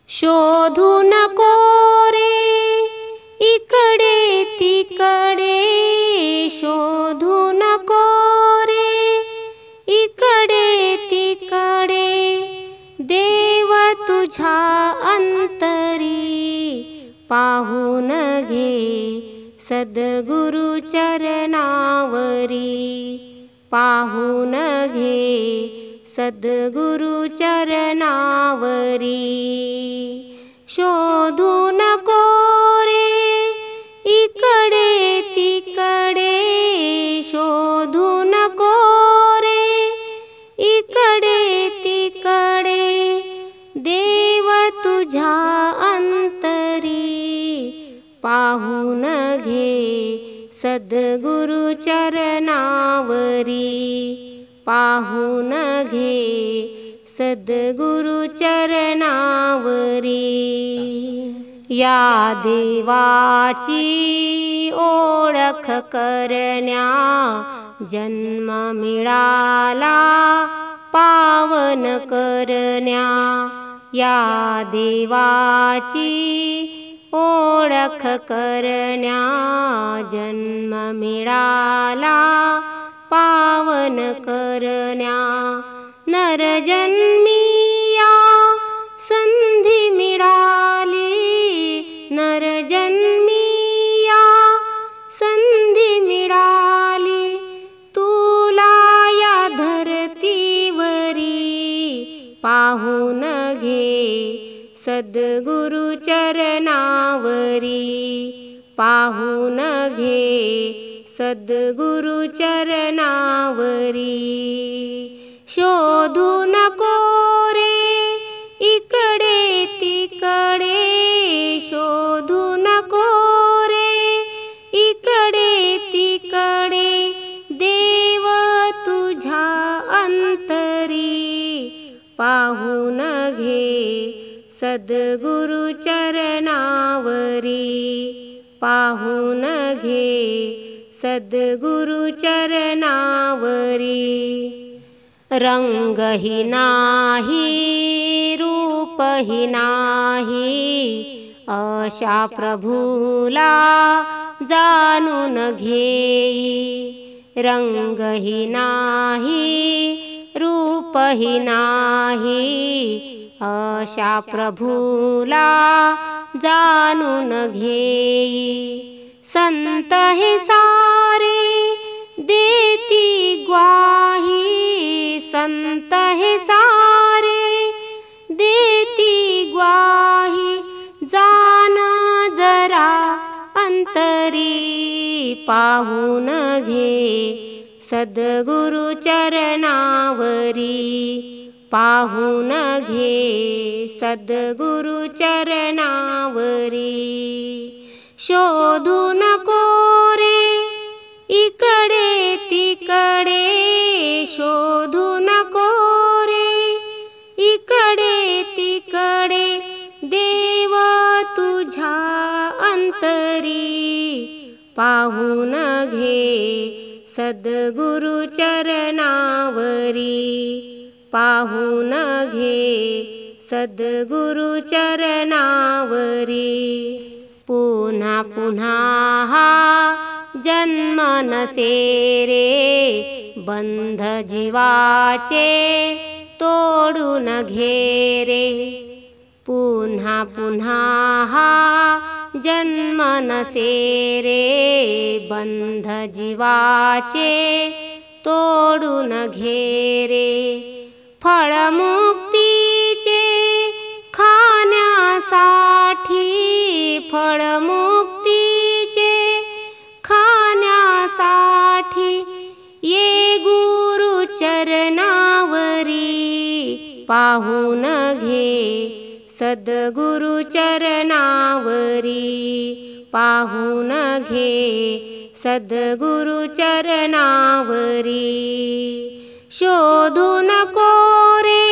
शोधू नको रे इकडे तिकडे, शोधू नको रे इकडे तिकडे, देव तुझ्या अंतरी पाहून घे सद्गुरु चरणावरी, पाहून घे सद्गुरु चरणावरी। शोधू नको रे इकडे तिकडे, शोधू नको रे इकडे तिकडे, देव तुझ्या अंतरी पाहून घे सद्गुरु चरणावरी, पाहून घे सद्गुरु चरणावरी। या देवाची ओळख करण्या जन्म मिळाला पावन करण्या, या देवाची ओळख करण्या जन्म मिळाला पावन करण्या। नरजन्मी या संधी मिळाली, नरजन्मी या संधी मिळाली, तुला या धरतीवरी पाहून घे सद्गुरु चरणावरी, पाहून घे सद्गुरु चरणावरी। शोधू नको रे इकडे तिकडे, शोधू नको रे इकडे तिकडे, देव तुझ्या अंतरी पाहून घे सद्गुरु चरणावरी, पाहून घे सद्गुरु चरणावरी। रंगही नाही रूपही नाही, अशा प्रभूला जाणून घेई। रंगही नाही रूपही नाही, अशा प्रभूला जाणून घेई। संत हे सारे देती ग्वाही, संत हे सारे देती ग्वाही, जाण जरा अंतरी पाहून घे सद्गुरु चरणावरी, पाहून घे सद्गुरु चरणावरी। शोधू नको रे इकडे तिकडे, शोधू नको रे इकडे तिकडे, देव तुझ्या अंतरी पाहून घे सद्गुरु चरणावरी, पाहून घे सद्गुरु चरणावरी। पुन्हा पुन्हा हा जन्म नसे रे, बंध जीवाचे तोडून घे रे। पुन्हा पुन्हा हा जन्म नसे रे, बंध जीवाचे तोडून घे रे। फळमुक्तीचे खाण्यासाठी, फळमुक्तीचे खाण्यासाठी, ये गुरु चरणावरी पाहून घे सद्गुरु चरणावरी, पाहून घे सद्गुरु चरणावरी। शोधू नको रे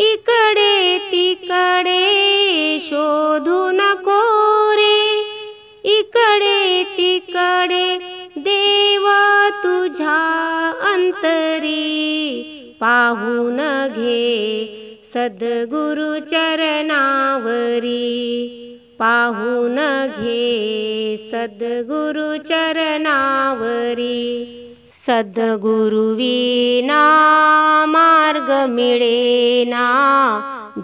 इकडे तिकडे, शोधू नको रे इकडे तिकडे, देव तुझ्या अंतरी पाहून घे सद्गुरु चरणावरी पाहून घे सद्गुरु चरणावरी सद्गुरु विना मार्ग मिळेना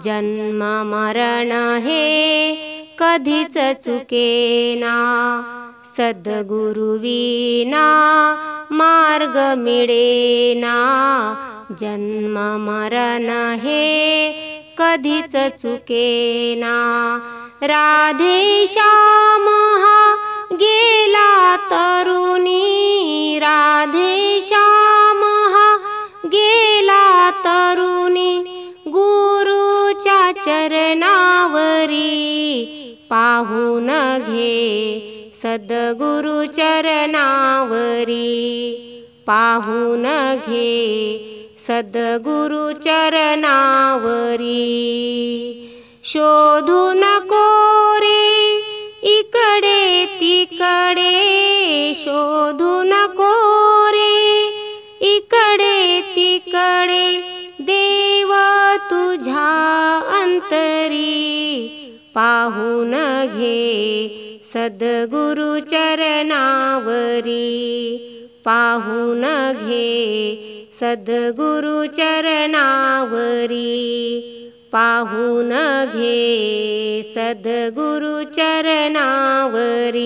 जन्म मरण हे कधीच चुकेना सद्गुरु विना मार्ग मिळेना जन्म मरण हे कधीच चुकेना राधे श्याम हा गेला तरुणी राधे श्याम हा गेला तरुणी गुरुच्या चरणावरी पाहून घे सद्गुरु चरणावरी पाहून घे सद्गुरु चरणावरी शोधू नको रे इकडे तिकडे शोधू नको रे इकडे तिकडे देव तुझ्या अंतरी पाहून घे सद्गुरु चरणावरी पाहून घे सद्गुरु चरणावरी पाहून घे सद्गुरु चरणावरी।